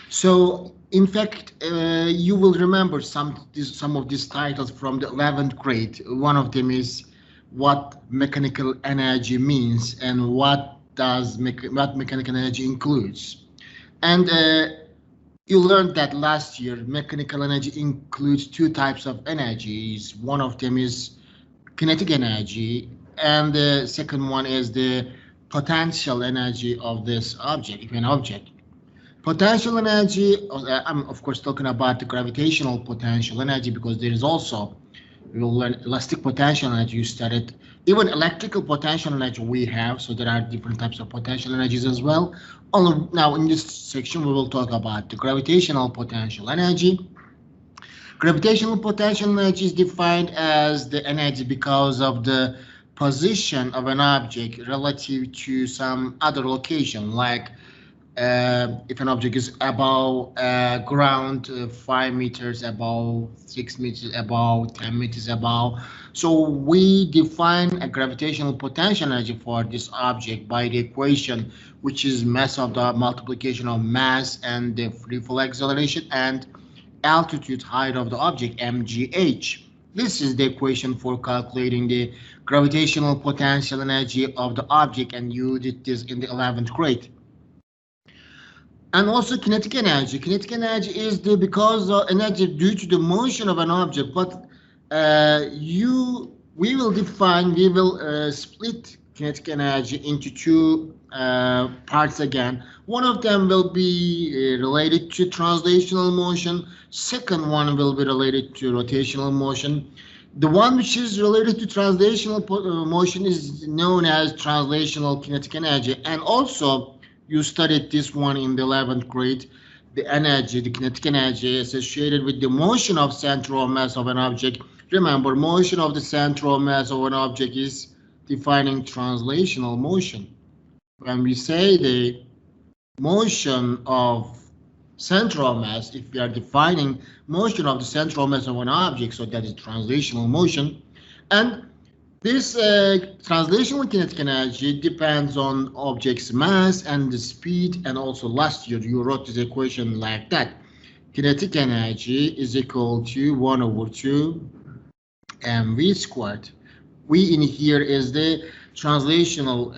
So, in fact, you will remember some of these titles from the 11th grade. One of them is what mechanical energy means and what mechanical energy includes. And you learned that last year mechanical energy includes two types of energies. One of them is kinetic energy, and the second one is the potential energy of this object, if an object. Potential energy, I'm of course talking about the gravitational potential energy, because there is also, we will learn elastic potential energy, you studied, even electrical potential energy we have, so there are different types of potential energies as well. Now in this section we will talk about the gravitational potential energy. Gravitational potential energy is defined as the energy because of the position of an object relative to some other location, like if an object is above ground, 5 meters above, 6 meters above, 10 meters above. So we define a gravitational potential energy for this object by the equation, which is mass of the multiplication of mass and the free fall acceleration and altitude height of the object, mgh. This is the equation for calculating the gravitational potential energy of the object, and you did this in the 11th grade. And also kinetic energy. Kinetic energy is the because of energy due to the motion of an object. But we will split kinetic energy into two parts again. One of them will be related to translational motion. Second one will be related to rotational motion. The one which is related to translational motion is known as translational kinetic energy, and also you studied this one in the 11th grade, the energy, the kinetic energy associated with the motion of central mass of an object. Remember, motion of the central mass of an object is defining translational motion. When we say the motion of central mass, if we are defining motion of the central mass of an object, so that is translational motion. And this translational kinetic energy depends on object's mass and the speed, and also last year you wrote this equation like that. Kinetic energy is equal to 1 over 2 mv squared. V in here is the translational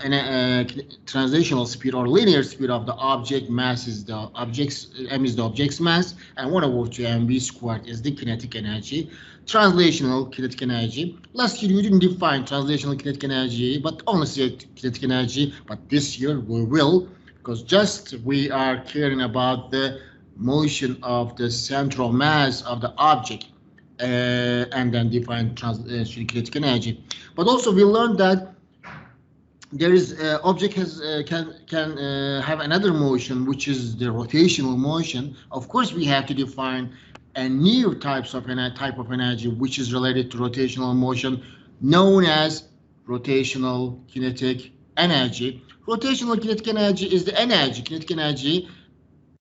speed or linear speed of the object. Mass is the object's, m is the object's mass, and 1 over 2 mv squared is the kinetic energy. Translational kinetic energy. Last year you didn't define translational kinetic energy, but only said kinetic energy. But this year we will, because just we are caring about the motion of the central mass of the object, and then define kinetic energy. But also we learned that there is object can have another motion, which is the rotational motion. Of course, we have to define a new type of energy which is related to rotational motion, known as rotational kinetic energy. Rotational kinetic energy is the kinetic energy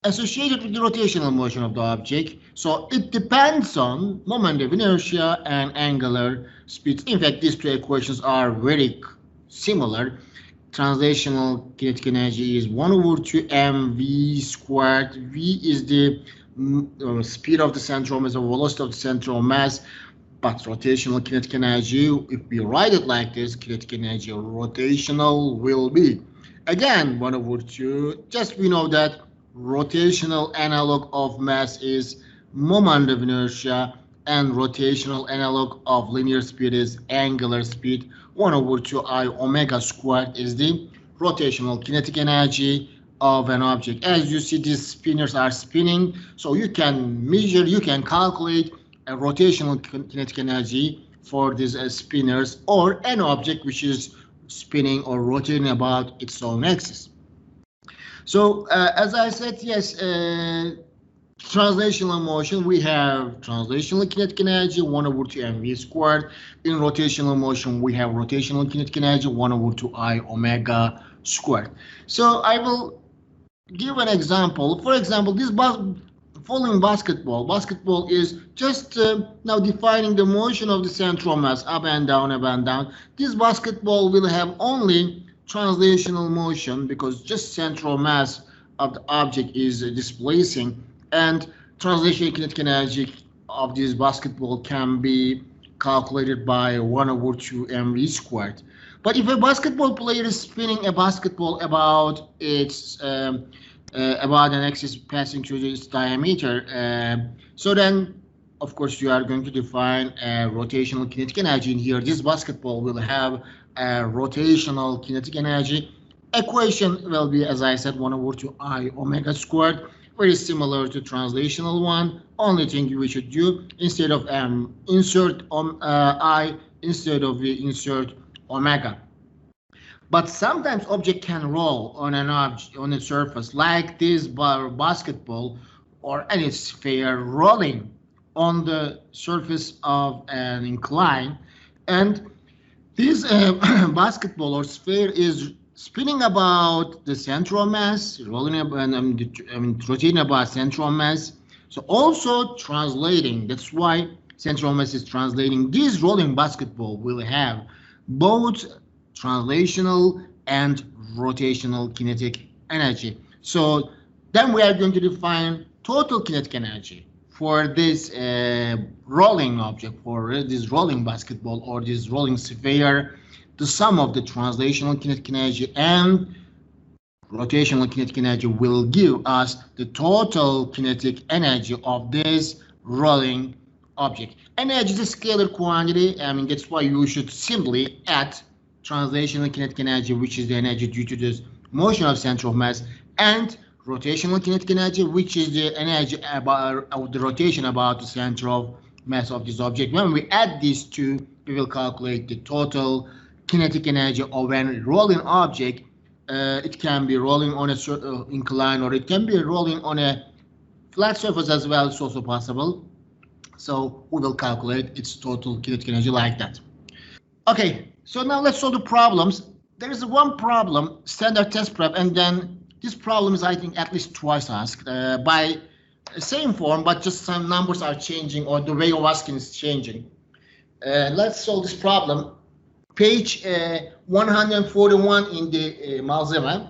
associated with the rotational motion of the object. So it depends on moment of inertia and angular speed. In fact, these two equations are very similar. Translational kinetic energy is 1 over 2 mv squared. V is the speed of the central mass or velocity of the central mass. But rotational kinetic energy, if we write it like this, kinetic energy rotational will be again 1 over 2. Just we know that rotational analog of mass is moment of inertia, and rotational analog of linear speed is angular speed. 1 over 2 I omega squared is the rotational kinetic energy of an object. As you see, these spinners are spinning, so you can measure, you can calculate a rotational kinetic energy for these spinners or an object which is spinning or rotating about its own axis. So as I said, yes, translational motion, we have translational kinetic energy 1 over 2 mv squared. In rotational motion, we have rotational kinetic energy 1 over 2 I omega squared. So I will give an example. For example, this following basketball is just now defining the motion of the central mass, up and down, up and down. This basketball will have only translational motion because just central mass of the object is displacing, and translational kinetic energy of this basketball can be calculated by 1/2 mv squared. But if a basketball player is spinning a basketball about its about an axis passing through its diameter, so then of course you are going to define a rotational kinetic energy in here. This basketball will have a rotational kinetic energy. Equation will be, as I said, 1/2 I omega squared, very similar to translational one. Only thing we should do, instead of insert I, instead of we insert omega. But sometimes object can roll on an object on a surface like this basketball or any sphere rolling on the surface of an incline, and this basketball or sphere is spinning about the central mass, rolling about, rotating about central mass. So also translating. That's why central mass is translating. This rolling basketball will have both translational and rotational kinetic energy. So then we are going to define total kinetic energy for this rolling object, for this rolling basketball or this rolling sphere. The sum of the translational kinetic energy and rotational kinetic energy will give us the total kinetic energy of this rolling object. Energy is a scalar quantity. That's why you should simply add translational kinetic energy, which is the energy due to this motion of center of mass, and rotational kinetic energy, which is the energy about the rotation about the center of mass of this object. When we add these two, we will calculate the total kinetic energy of a rolling object. It can be rolling on a incline, or it can be rolling on a flat surface as well. It's also possible. So we will calculate its total kinetic energy like that. Okay, so now let's solve the problems. There is one problem, standard test prep, and then this problem is, I think, at least twice asked by the same form, but just some numbers are changing, or the way of asking is changing. Let's solve this problem. Page 141 in the malzeme.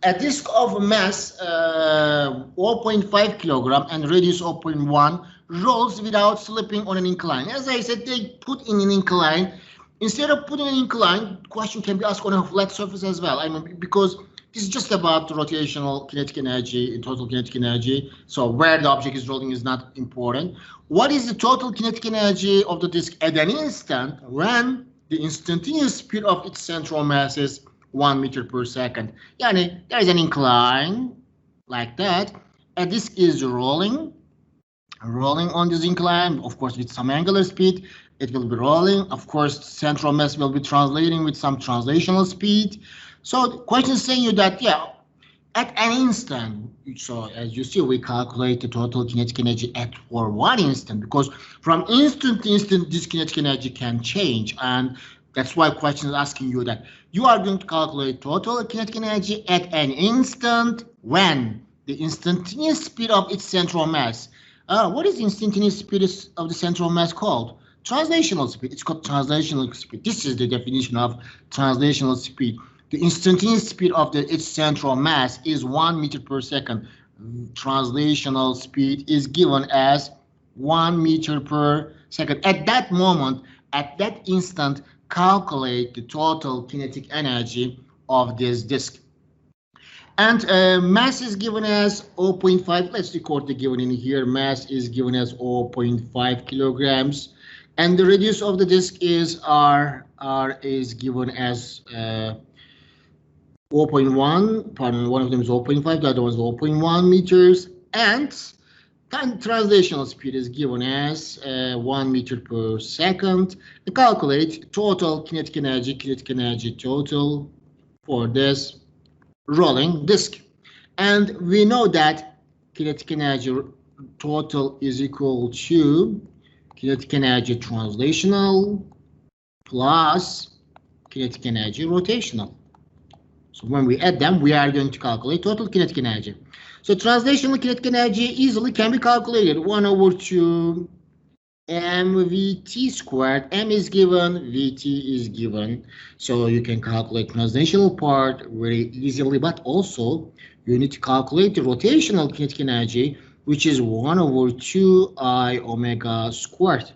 A disk of mass 0.5 kilogram and radius 0.1 rolls without slipping on an incline. As I said, they put in an incline. Instead of putting an incline, question can be asked on a flat surface as well. Because this is just about the rotational kinetic energy and total kinetic energy. So where the object is rolling is not important. What is the total kinetic energy of the disk at an instant when the instantaneous speed of its central mass is 1 meter per second? Yani, there is an incline like that. A disk is rolling on this incline, of course, with some angular speed. It will be rolling. Of course, central mass will be translating with some translational speed. So the question is saying you that, yeah, at an instant, so as you see, we calculate the total kinetic energy for 1 instant, because from instant to instant, this kinetic energy can change. And that's why question is asking you that you are going to calculate total kinetic energy at an instant when the instantaneous speed of its central mass. What is the instantaneous speed of the central mass called? Translational speed. It's called translational speed. This is the definition of translational speed. The instantaneous speed of its central mass is 1 meter per second. Translational speed is given as 1 meter per second. At that moment, at that instant, calculate the total kinetic energy of this disk. And mass is given as 0.5. Let's record the given in here. Mass is given as 0.5 kilograms. And the radius of the disk is R is given as 0.1, pardon, one of them is 0.5, the other one is 0.1 meters, and translational speed is given as 1 meter per second. To calculate total kinetic energy total for this rolling disk. And we know that kinetic energy total is equal to kinetic energy translational plus kinetic energy rotational. So when we add them, we are going to calculate total kinetic energy. So translational kinetic energy easily can be calculated. 1/2 mvt squared. M is given, vt is given, so you can calculate translational part very easily, but also you need to calculate the rotational kinetic energy, which is 1 over 2 I omega squared.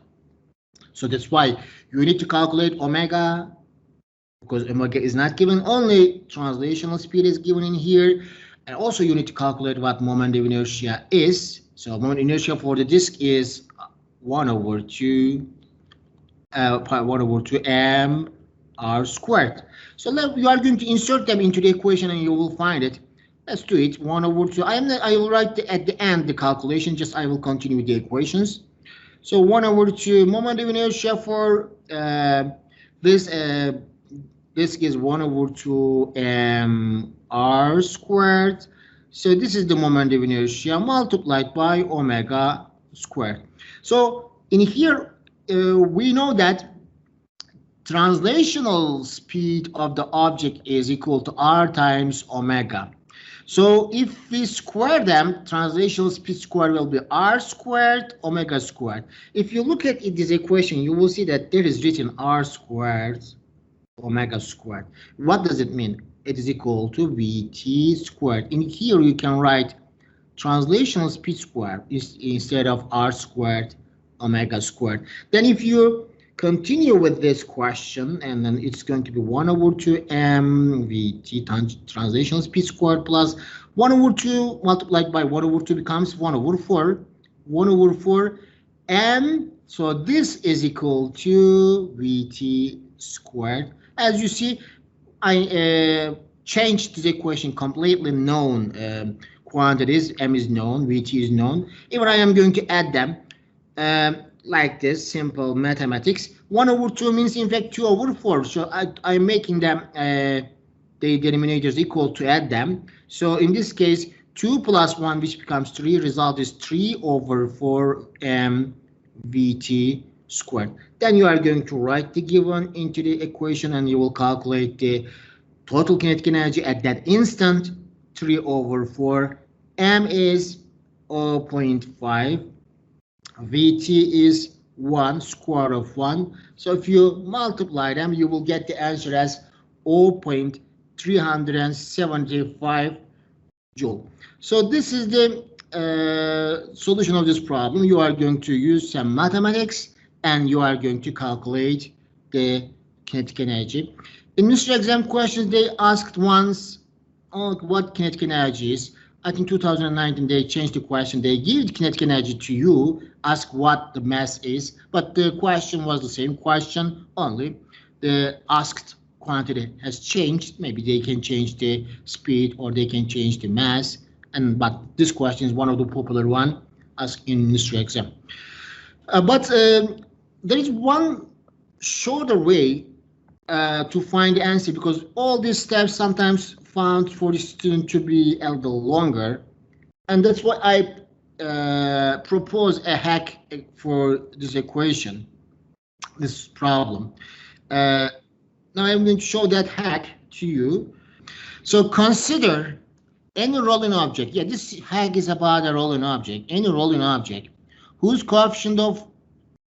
So that's why you need to calculate omega, because omega is not given, only translational speed is given in here. And also you need to calculate what moment of inertia is. So moment of inertia for the disk is 1 over 2 m r squared. So you are going to insert them into the equation and you will find it. Let's do it. 1 over 2. I will write at the end the calculation. Just I will continue with the equations. So 1 over 2 moment of inertia for this is 1 over 2 r squared. So this is the moment of inertia multiplied by omega squared. So in here we know that translational speed of the object is equal to r times omega. So if we square them, translational speed square will be r squared omega squared. If you look at this equation, you will see that there is written r squared omega squared. What does it mean? It is equal to vt squared. In here you can write translational speed square instead of r squared omega squared. Then if you continue with this question, and then it's going to be 1 over 2 m vt translational speed squared plus 1 over 2 multiplied by 1 over 2 becomes 1 over 4 m. So this is equal to vt squared. As you see, I changed the equation completely known quantities. M is known, vt is known. Even I am going to add them like this, simple mathematics. 1 over 2 means in fact 2 over 4. So I'm making them the denominators equal to add them. So in this case, 2 plus 1, which becomes 3, result is 3 over 4 m vt squared. Then you are going to write the given into the equation and you will calculate the total kinetic energy at that instant. 3 over 4 m is 0.5, vt is 1, square of 1. So if you multiply them, you will get the answer as 0.375 joule. So this is the solution of this problem. You are going to use some mathematics and you are going to calculate the kinetic energy. In Mr. Exam questions, they asked once what kinetic energy is. I think 2019 they changed the question. They give kinetic energy to you, ask what the mass is, but the question was the same question, only the asked quantity has changed. Maybe they can change the speed or they can change the mass. But this question is one of the popular one asked in Mr. Exam. But there is one shorter way to find the answer, because all these steps sometimes found for the student to be a little longer, and that's why I propose a hack for this equation, this problem. Now I'm going to show that hack to you. So consider any rolling object. Yeah, this hack is about a rolling object. Any rolling object whose coefficient of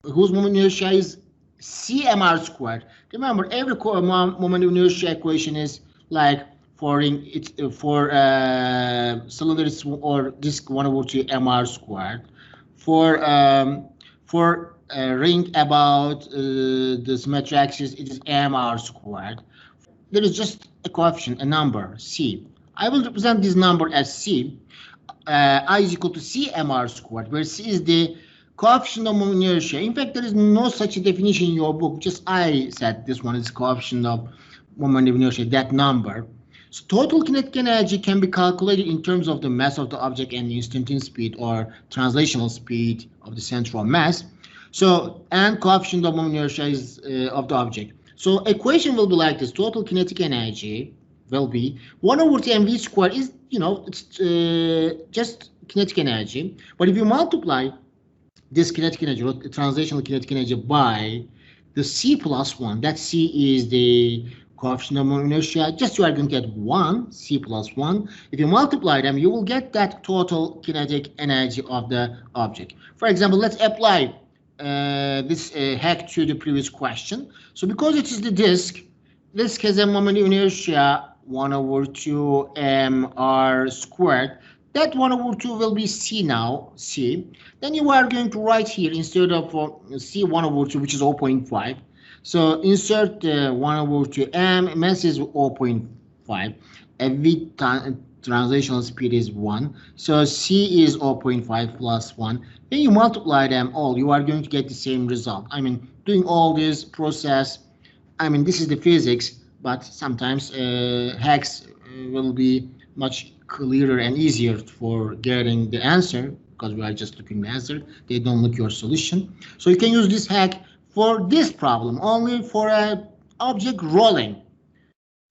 whose moment of inertia is cmr squared. Remember, every moment of inertia equation is like for cylinders or disk 1 over 2 mr squared. For ring about the symmetric axis, it is mr squared. There is just a coefficient, a number c. I will represent this number as c. I is equal to cmr squared, where c is the coefficient of moment inertia. In fact, there is no such a definition in your book. Just I said this one is coefficient of moment of inertia, that number. So total kinetic energy can be calculated in terms of the mass of the object and the instantaneous speed or translational speed of the central mass. So, and coefficient of moment inertia is of the object. So equation will be like this. Total kinetic energy will be 1 over 2 mv squared is, it's just kinetic energy. But if you multiply this kinetic energy, translational kinetic energy, by the c plus 1, that c is the coefficient of moment inertia, just you are going to get 1, c plus 1. If you multiply them, you will get that total kinetic energy of the object. For example, let's apply this hack to the previous question. So because it is the disk has a moment of inertia 1 over 2 mr squared. That 1 over 2 will be c now, c. Then you are going to write here instead of c 1 over 2, which is 0.5. So insert 1 over 2 m, mass is 0.5, v translational speed is 1. So c is 0.5 plus 1. Then you multiply them all, you are going to get the same result. I mean, doing all this process, I mean, this is the physics, but sometimes hacks will be much clearer and easier for getting the answer, because we are just looking the answer. They don't look your solution. So you can use this hack for this problem, only for an object rolling.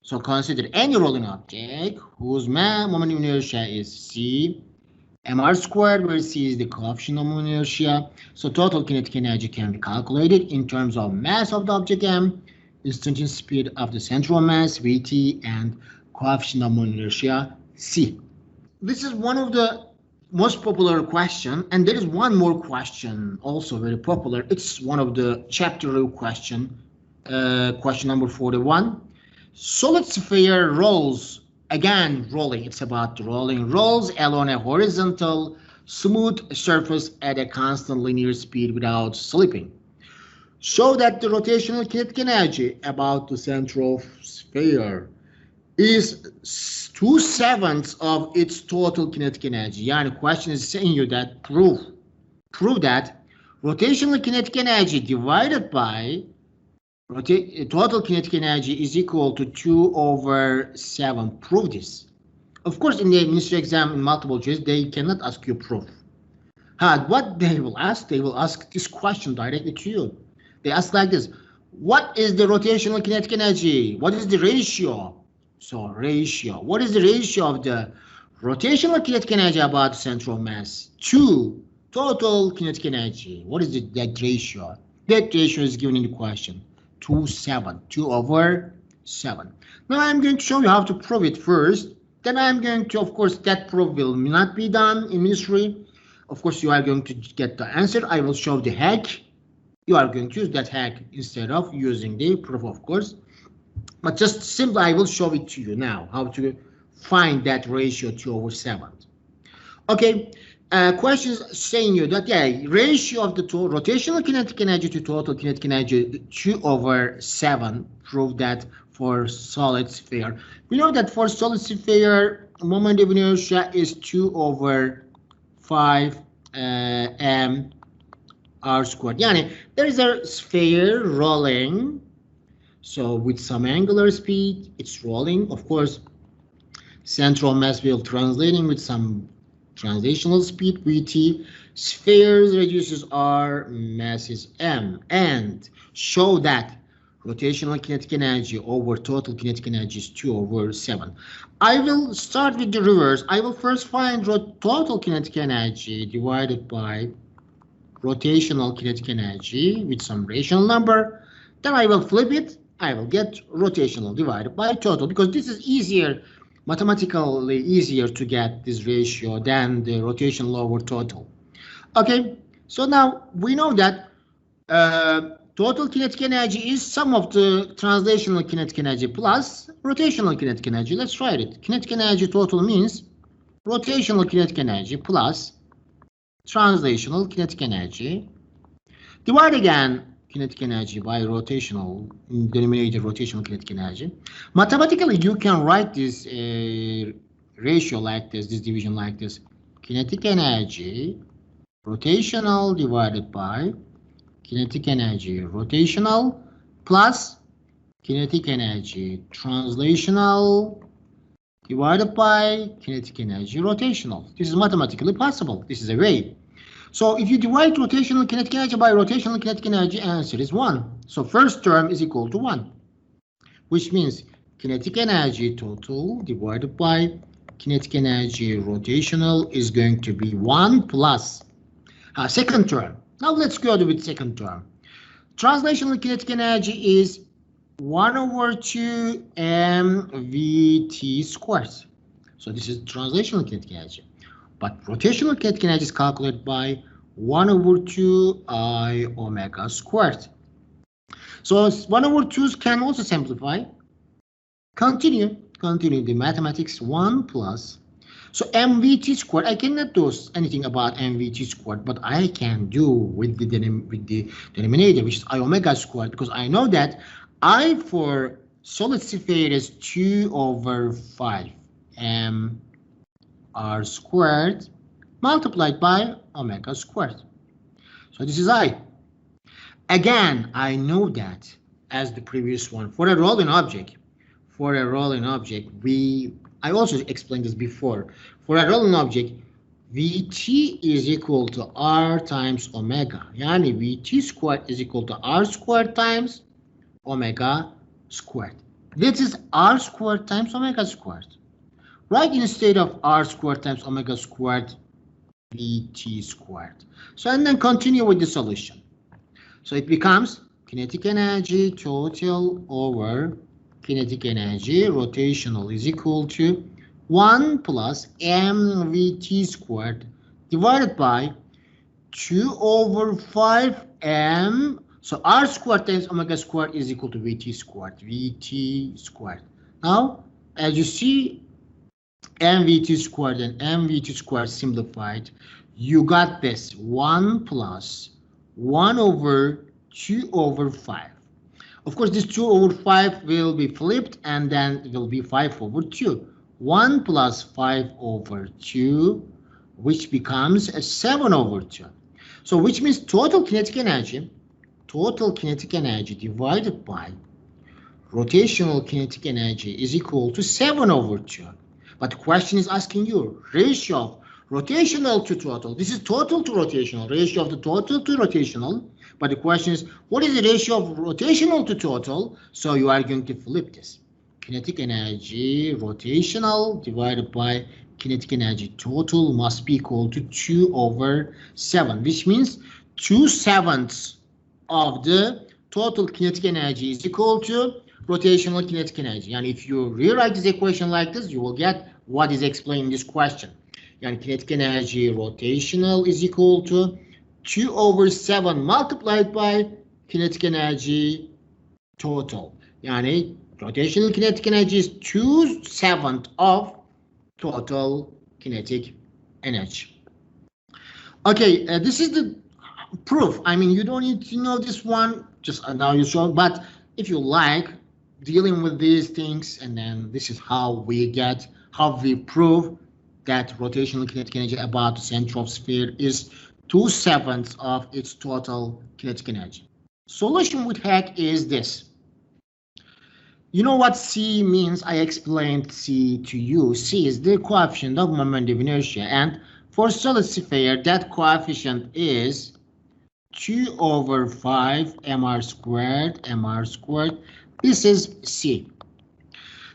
So consider any rolling object whose moment of inertia is c mr squared, where c is the coefficient of inertia. So total kinetic energy can be calculated in terms of mass of the object m, instantaneous speed of the central mass vt, and coefficient of inertia c. This is one of the most popular question, and there is one more question also very popular. It's one of the chapter question, question number 41. Solid sphere rolls, again rolling, it's about the rolling, rolls along a horizontal smooth surface at a constant linear speed without slipping. Show that the rotational kinetic energy about the central sphere is 2/7 of its total kinetic energy. Yani question is saying you that prove that rotational kinetic energy divided by total kinetic energy is equal to 2/7. Prove this. Of course, in the ministry exam in multiple choice, they cannot ask you proof. What they will ask this question directly to you. They ask like this: what is the rotational kinetic energy? What is the ratio? So ratio. What is the ratio of the rotational kinetic energy about central mass to total kinetic energy? What is that ratio? That ratio is given in the question. 2/7, 2/7. Now I'm going to show you how to prove it first. Then I'm going to, of course, that proof will not be done in ministry. Of course, you are going to get the answer. I will show the hack. You are going to use that hack instead of using the proof, of course. But just simply, I will show it to you now, how to find that ratio 2/7. Okay. Questions saying you that ratio of the rotational kinetic energy to total kinetic energy 2/7. Prove that for solid sphere. We know that for solid sphere moment of inertia is 2/5 mr squared. Yani there is a sphere rolling, so with some angular speed it's rolling. Of course, central mass will translating with some translational speed vt. Spheres reduces r, mass is m, and show that rotational kinetic energy over total kinetic energy is 2/7. I will start with the reverse. I will first find total kinetic energy divided by rotational kinetic energy with some rational number. Then I will flip it. I will get rotational divided by total, because this is easier, mathematically easier to get this ratio than the rotational over total. Okay, so now we know that total kinetic energy is sum of the translational kinetic energy plus rotational kinetic energy. Let's write it. Kinetic energy total means rotational kinetic energy plus translational kinetic energy. Divide again kinetic energy by rotational, denominator rotational kinetic energy. Mathematically, you can write this ratio like this, this division like this. Kinetic energy rotational divided by kinetic energy rotational plus kinetic energy translational divided by kinetic energy rotational. This is mathematically possible. This is a way. So if you divide rotational kinetic energy by rotational kinetic energy, answer is 1. So first term is equal to 1, which means kinetic energy total divided by kinetic energy rotational is going to be 1 plus second term. Now let's go with second term. Translational kinetic energy is 1/2 mvt squared. So this is translational kinetic energy. But rotational kinetic energy is calculated by 1 over 2 I omega squared. So 1 over 2 can also simplify. Continue the mathematics. 1 plus. So mvt squared, I cannot do anything about mvt squared, but I can do with the denominator, which is I omega squared, because I know that I for solid sphere is 2 over 5 m r squared multiplied by omega squared. So this is I. Again, I know that as the previous one, for a rolling object, I also explained this before. For a rolling object, Vt is equal to R times omega. Yani Vt squared is equal to R squared times omega squared. This is R squared times omega squared. Right, instead of R squared times omega squared, Vt squared. So, and then continue with the solution. So it becomes kinetic energy total over kinetic energy rotational is equal to 1 plus mvt squared divided by 2 over 5 m. So r squared times omega squared is equal to vt squared. Now, as you see, mvt squared and mvt squared simplified, you got this 1 plus 1 over 2 over 5. Of course, this 2 over 5 will be flipped, and then it will be 5 over 2. 1 plus 5 over 2, which becomes a 7 over 2. So which means total kinetic energy divided by rotational kinetic energy is equal to 7 over 2. But the question is asking you, ratio of rotational to total. This is total to rotational, ratio of the total to rotational. But the question is, what is the ratio of rotational to total? So you are going to flip this. Kinetic energy rotational divided by kinetic energy total must be equal to 2 over 7, which means 2/7 of the total kinetic energy is equal to rotational kinetic energy. And if you rewrite this equation like this, you will get what is explained in this question. And kinetic energy rotational is equal to 2 over 7 multiplied by kinetic energy total. Yani rotational kinetic energy is 2/7 of total kinetic energy. Okay, this is the proof. I mean, you don't need to know this one, just now you saw, but if you like dealing with these things, and then this is how we prove that rotational kinetic energy about the center of sphere is 2/7 of its total kinetic energy. Solution with hack is this. You know what C means? I explained C to you. C is the coefficient of moment of inertia, and for solid sphere, that coefficient is 2 over 5 mr squared. This is C.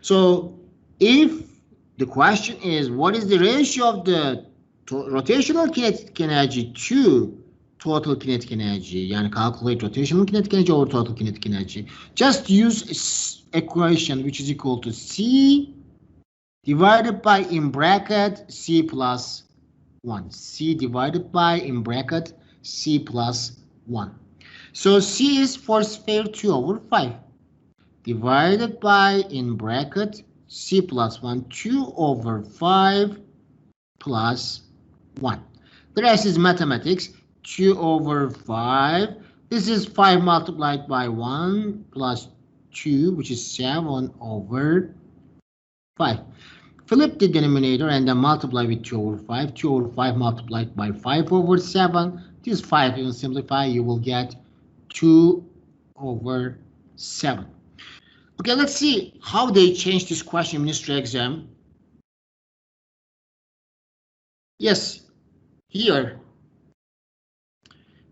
So if the question is, what is the ratio of the rotational kinetic energy to total kinetic energy? And calculate rotational kinetic energy over total kinetic energy. Just use equation which is equal to C divided by in bracket C plus 1. C divided by in bracket C plus 1. So C is for sphere 2 over 5 divided by in bracket C plus 1, 2 over 5 plus 1. The rest is mathematics. 2 over 5. This is 5 multiplied by 1 plus 2, which is 7 over 5. Flip the denominator and then multiply with 2 over 5. 2 over 5 multiplied by 5 over 7. This 5 you will simplify, you will get 2 over 7. Okay, let's see how they changed this question in ministry exam. Yes, here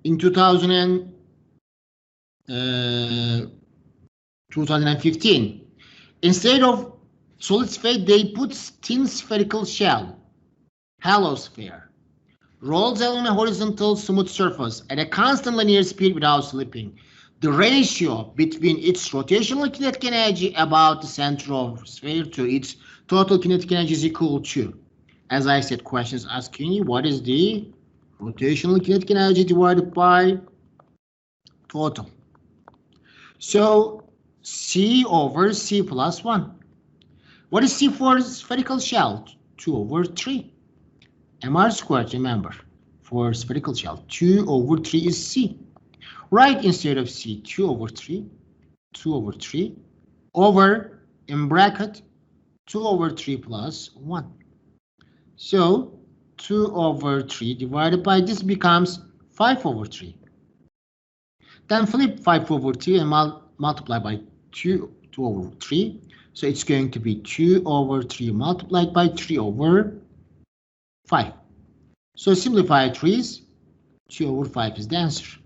in 2015, instead of solid sphere, they put thin spherical shell, hollow sphere, rolls along a horizontal smooth surface at a constant linear speed without slipping. The ratio between its rotational kinetic energy about the center of sphere to its total kinetic energy is equal to, as I said, questions asking you what is the Rotational kinetic energy divided by total. So C over C plus 1. What is C for spherical shell? 2 over 3. mr squared, remember, for spherical shell. 2 over 3 is C. Write instead of C 2 over 3, 2 over 3, over, in bracket, 2 over 3 plus 1. So 2 over 3 divided by this becomes 5 over 3. Then flip 5 over 3 and multiply by 2 over 3. So it's going to be 2 over 3 multiplied by 3 over 5. So simplify 3's, 2 over 5 is the answer.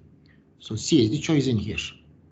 So C is the choice in here.